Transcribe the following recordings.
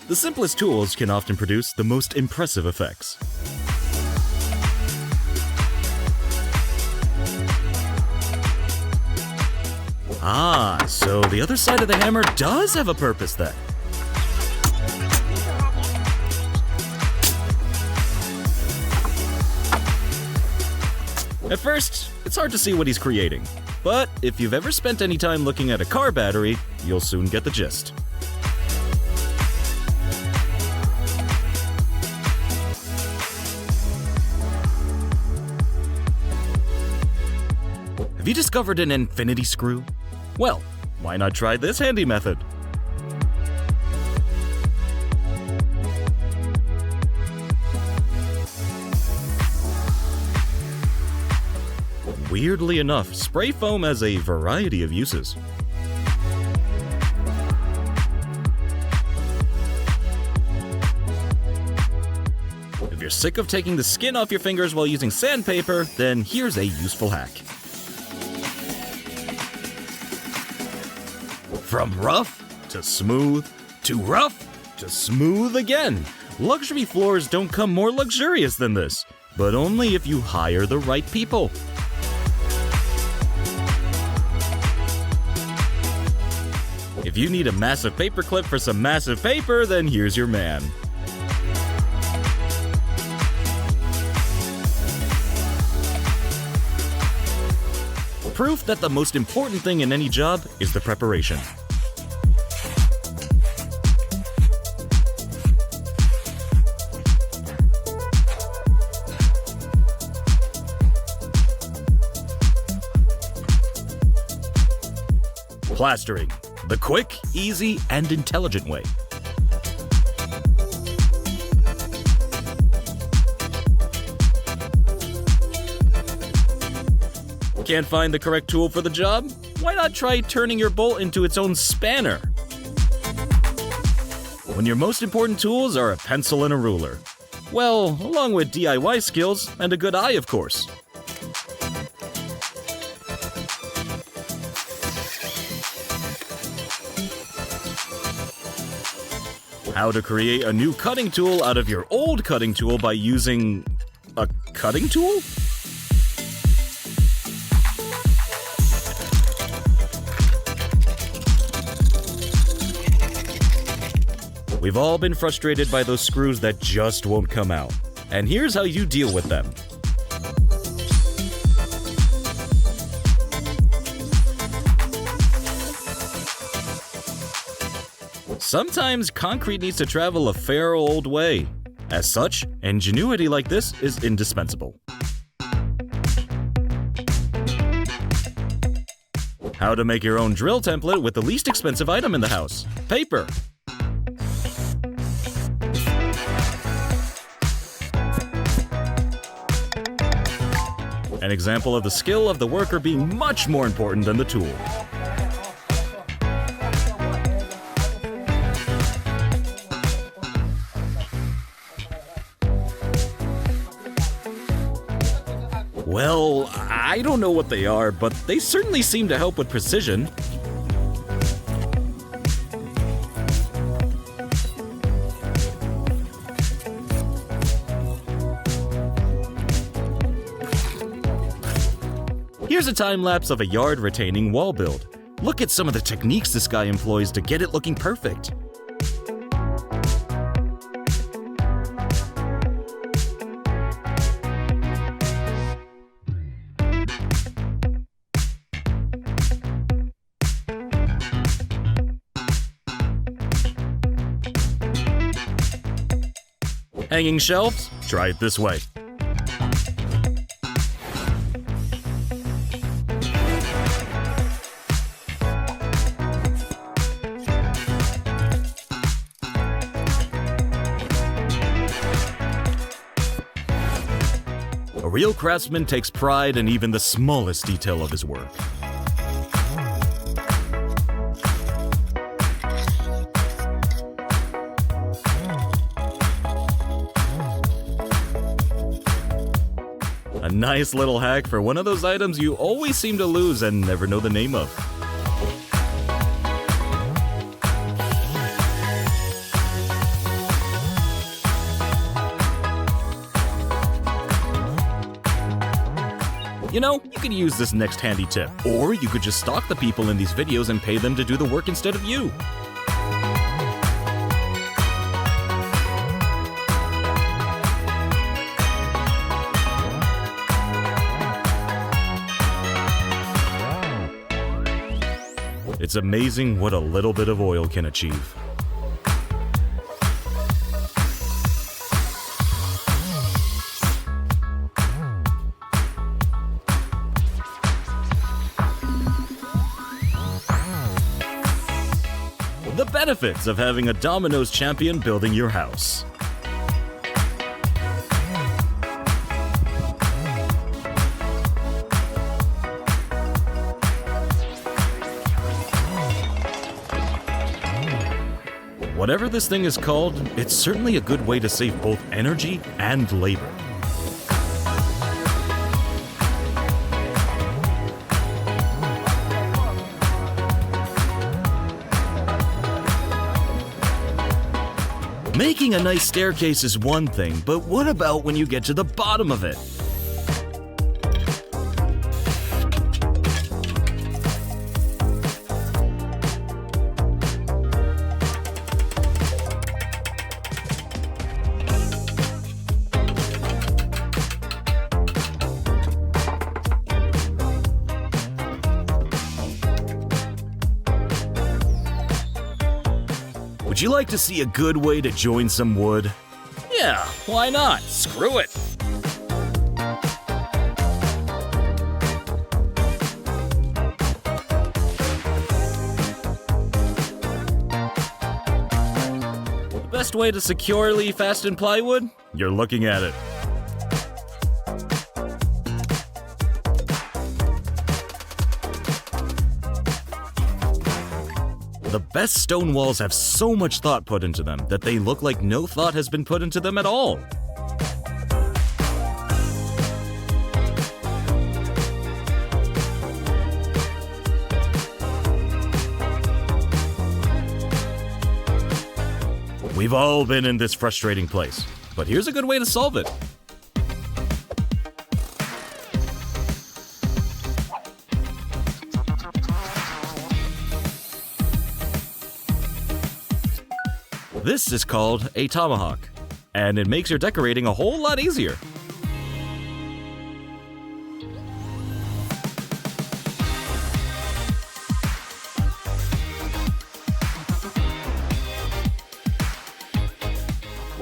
the simplest tools can often produce the most impressive effects. Ah, so the other side of the hammer does have a purpose then. At first, it's hard to see what he's creating, but if you've ever spent any time looking at a car battery, you'll soon get the gist. Have you discovered an infinity screw? Well, why not try this handy method? Weirdly enough, spray foam has a variety of uses. If you're sick of taking the skin off your fingers while using sandpaper, then here's a useful hack. From rough to smooth to rough to smooth again. Luxury floors don't come more luxurious than this, but only if you hire the right people. If you need a massive paperclip for some massive paper, then here's your man. Proof that the most important thing in any job is the preparation. Plastering. The quick, easy, and intelligent way. Can't find the correct tool for the job? Why not try turning your bolt into its own spanner? When your most important tools are a pencil and a ruler. Well, along with DIY skills and a good eye, of course. How to create a new cutting tool out of your old cutting tool by using a cutting tool? We've all been frustrated by those screws that just won't come out. And here's how you deal with them. Sometimes concrete needs to travel a fair old way. As such, ingenuity like this is indispensable. How to make your own drill template with the least expensive item in the house: paper. An example of the skill of the worker being much more important than the tool. Well, I don't know what they are, but they certainly seem to help with precision. Here's a time-lapse of a yard retaining wall build. Look at some of the techniques this guy employs to get it looking perfect. Hanging shelves? Try it this way. A real craftsman takes pride in even the smallest detail of his work. A nice little hack for one of those items you always seem to lose and never know the name of. You know, you could use this next handy tip, or you could just stalk the people in these videos and pay them to do the work instead of you. It's amazing what a little bit of oil can achieve. The benefits of having a Domino's champion building your house. Whatever this thing is called, it's certainly a good way to save both energy and labor. Making a nice staircase is one thing, but what about when you get to the bottom of it? Would you like to see a good way to join some wood? Yeah, why not? Screw it! The best way to securely fasten plywood? You're looking at it. The best stone walls have so much thought put into them that they look like no thought has been put into them at all. We've all been in this frustrating place, but here's a good way to solve it. This is called a tomahawk, and it makes your decorating a whole lot easier.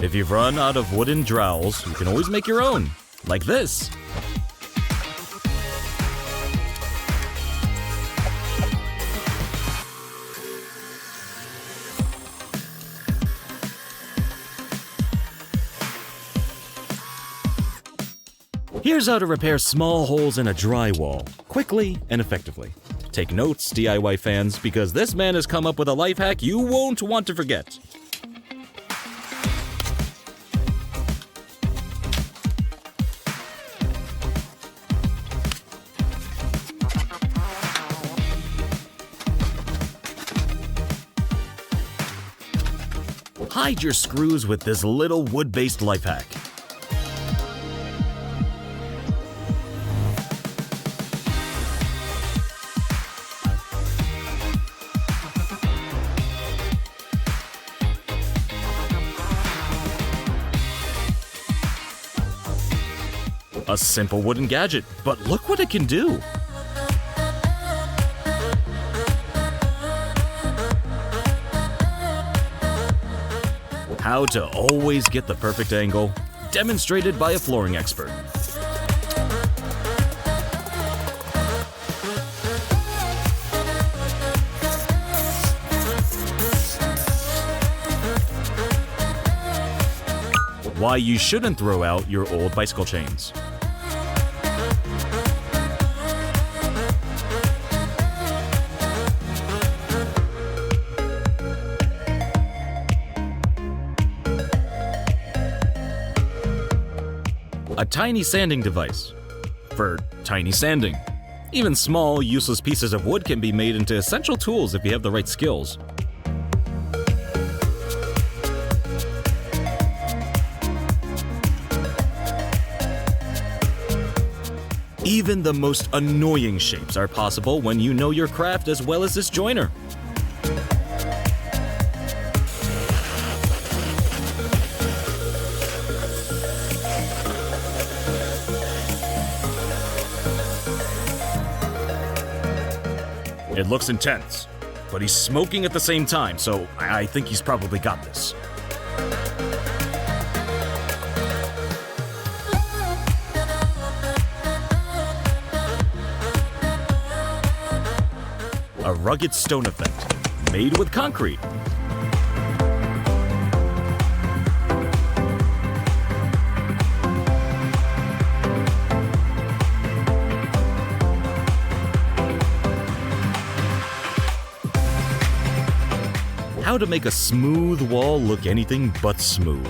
If you've run out of wooden dowels, you can always make your own, like this. Here's how to repair small holes in a drywall, quickly and effectively. Take notes, DIY fans, because this man has come up with a life hack you won't want to forget. Hide your screws with this little wood-based life hack. A simple wooden gadget, but look what it can do! How to always get the perfect angle, demonstrated by a flooring expert. Why you shouldn't throw out your old bicycle chains. A tiny sanding device for tiny sanding. Even small, useless pieces of wood can be made into essential tools if you have the right skills. Even the most annoying shapes are possible when you know your craft as well as this joiner. It looks intense, but he's smoking at the same time, so I think he's probably got this. A rugged stone effect, made with concrete. How to make a smooth wall look anything but smooth.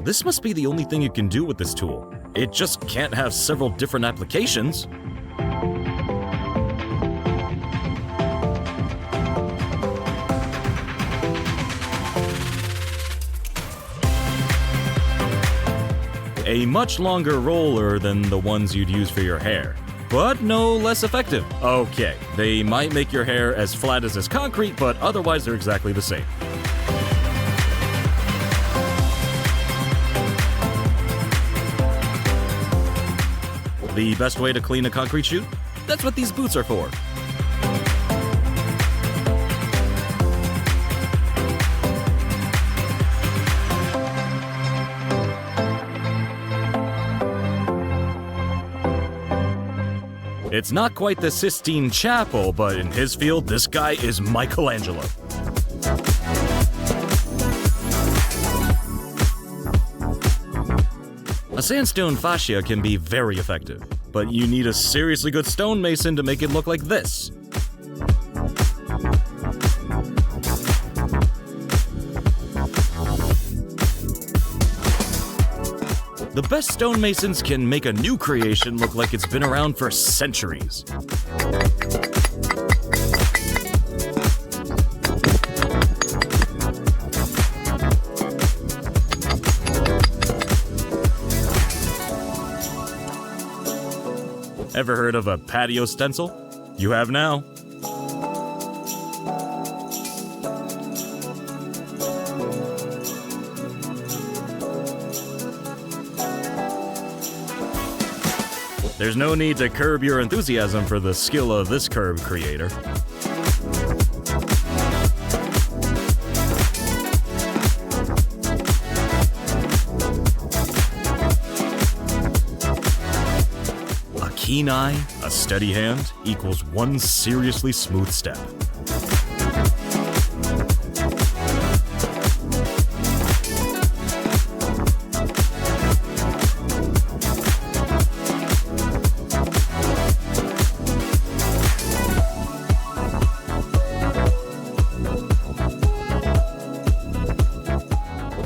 This must be the only thing you can do with this tool. It just can't have several different applications. A much longer roller than the ones you'd use for your hair, but no less effective. Okay, they might make your hair as flat as this concrete, but otherwise they're exactly the same. The best way to clean a concrete chute? That's what these boots are for. It's not quite the Sistine Chapel, but in his field, this guy is Michelangelo. A sandstone fascia can be very effective, but you need a seriously good stonemason to make it look like this. The best stonemasons can make a new creation look like it's been around for centuries. Ever heard of a patio stencil? You have now. There's no need to curb your enthusiasm for the skill of this curb creator. A keen eye, a steady hand, equals one seriously smooth step.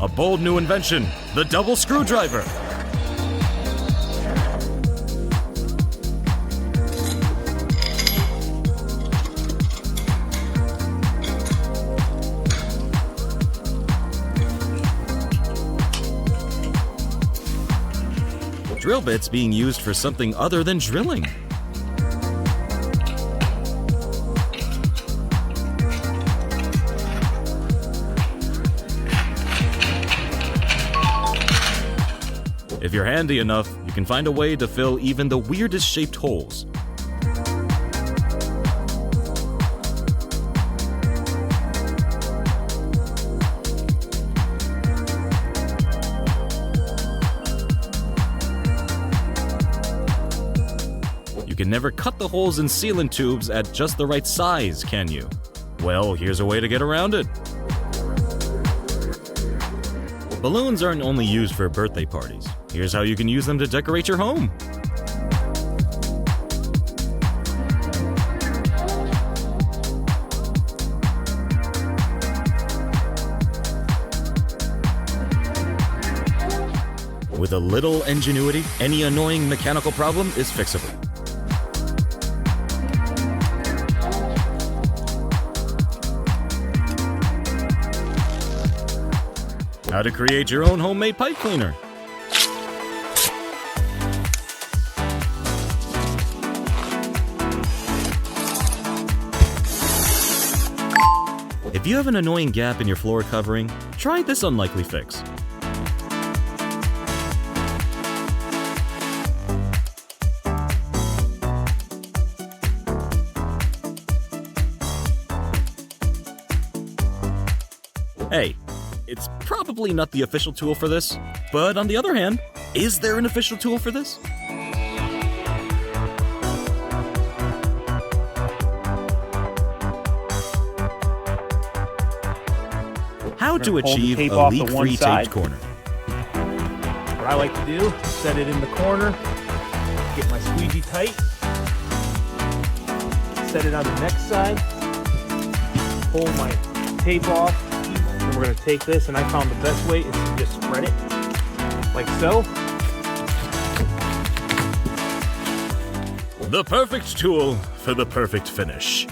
A bold new invention, the double screwdriver. Drill bits being used for something other than drilling. If you're handy enough, you can find a way to fill even the weirdest shaped holes. You can never cut the holes in sealant tubes at just the right size, can you? Well, here's a way to get around it. Balloons aren't only used for birthday parties. Here's how you can use them to decorate your home. With a little ingenuity, any annoying mechanical problem is fixable. how to create your own homemade pipe cleaner. If you have an annoying gap in your floor covering, try this unlikely fix. Hey, it's probably not the official tool for this, but on the other hand, is there an official tool for this? How to achieve a leak-free taped corner. What I like to do, set it in the corner, get my squeegee tight, set it on the next side, pull my tape off, and we're going to take this, and I found the best way is to just spread it, like so. The perfect tool for the perfect finish.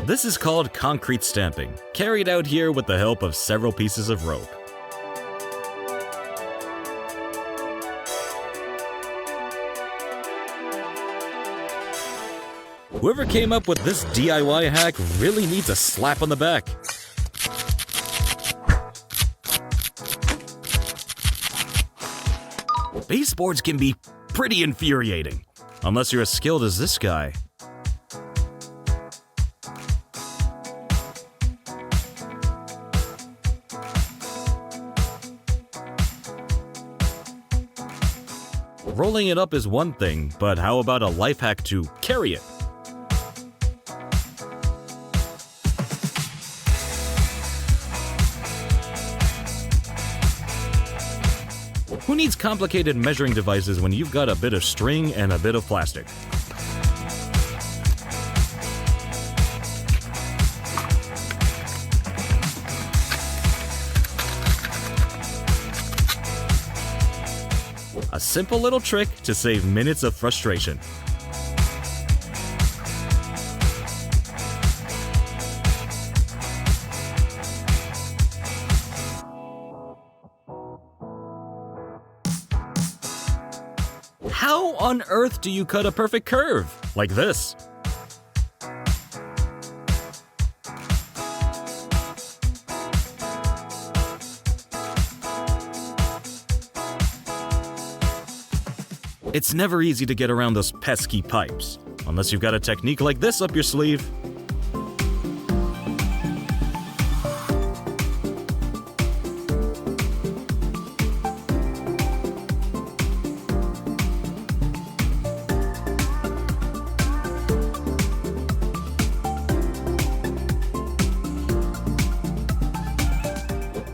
This is called concrete stamping, carried out here with the help of several pieces of rope. Whoever came up with this DIY hack really needs a slap on the back. Baseboards can be pretty infuriating, unless you're as skilled as this guy. Rolling it up is one thing, but how about a life hack to carry it? Who needs complicated measuring devices when you've got a bit of string and a bit of plastic? A simple little trick to save minutes of frustration. How on earth do you cut a perfect curve? Like this? It's never easy to get around those pesky pipes, unless you've got a technique like this up your sleeve.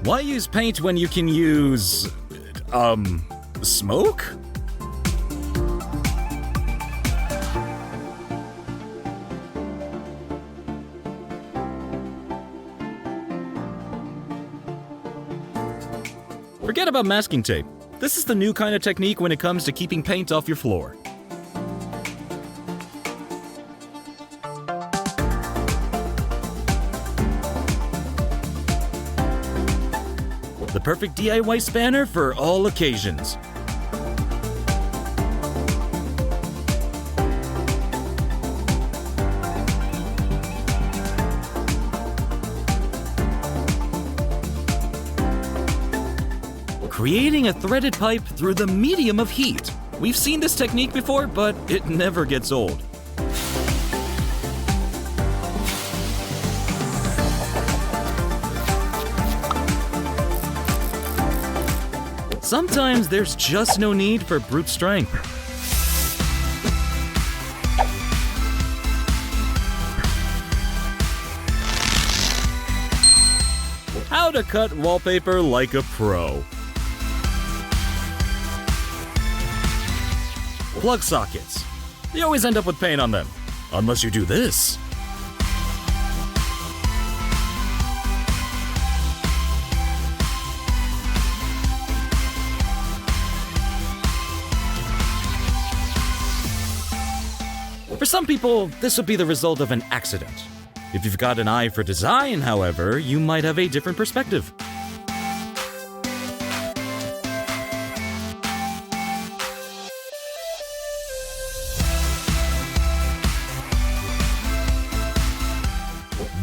Why use paint when you can use, smoke? Forget about masking tape. This is the new kind of technique when it comes to keeping paint off your floor. The perfect DIY spanner for all occasions. Creating a threaded pipe through the medium of heat. We've seen this technique before, but it never gets old. Sometimes there's just no need for brute strength. How to cut wallpaper like a pro. Plug sockets. You always end up with paint on them, unless you do this. For some people, this would be the result of an accident. If you've got an eye for design, however, you might have a different perspective.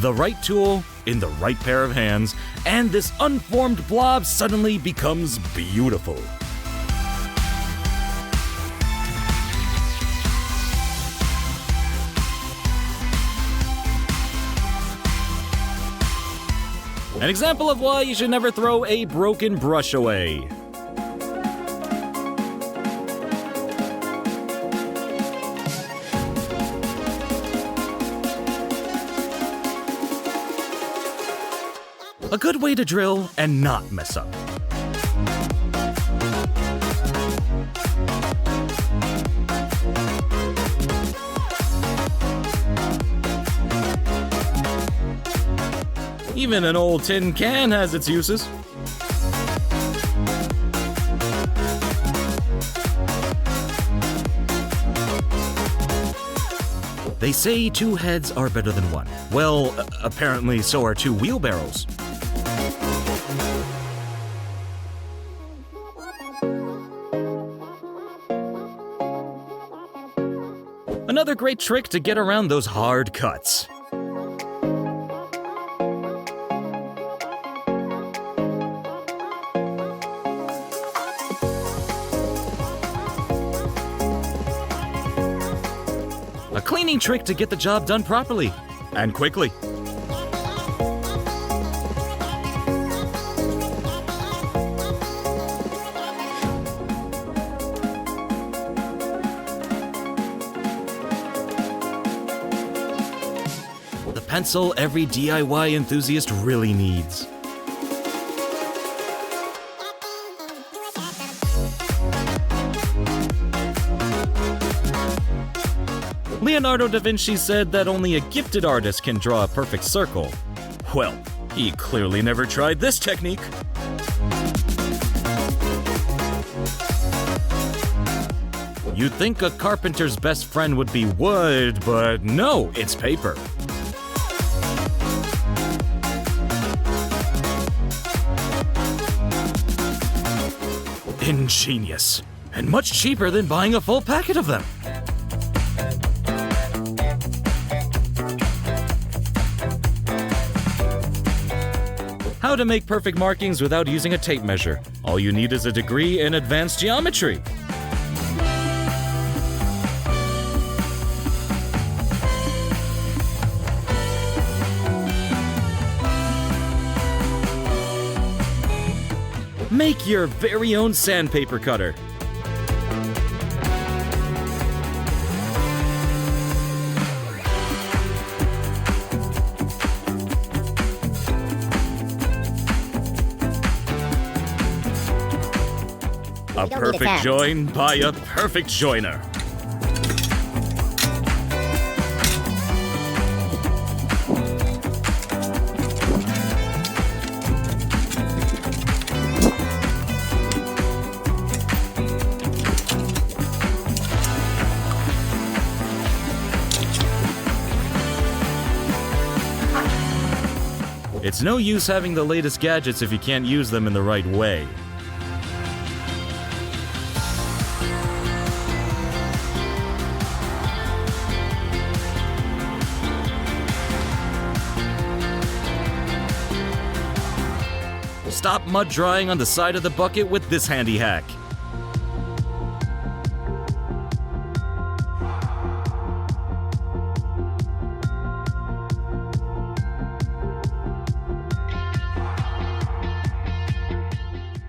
The right tool in the right pair of hands, and this unformed blob suddenly becomes beautiful. An example of why you should never throw a broken brush away. A good way to drill and not mess up. Even an old tin can has its uses. They say two heads are better than one. Well, apparently so are two wheelbarrows. Another great trick to get around those hard cuts. A cleaning trick to get the job done properly and quickly. The pencil every DIY enthusiast really needs. Leonardo da Vinci said that only a gifted artist can draw a perfect circle. Well, he clearly never tried this technique. You'd think a carpenter's best friend would be wood, but no, it's paper. Ingenious, and much cheaper than buying a full packet of them. How to make perfect markings without using a tape measure. All you need is a degree in advanced geometry. Make your very own sandpaper cutter. A perfect join by a perfect joiner. It's no use having the latest gadgets if you can't use them in the right way. Stop mud drying on the side of the bucket with this handy hack.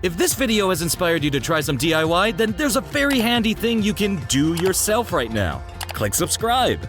If this video has inspired you to try some DIY, then there's a very handy thing you can do yourself right now. Click subscribe.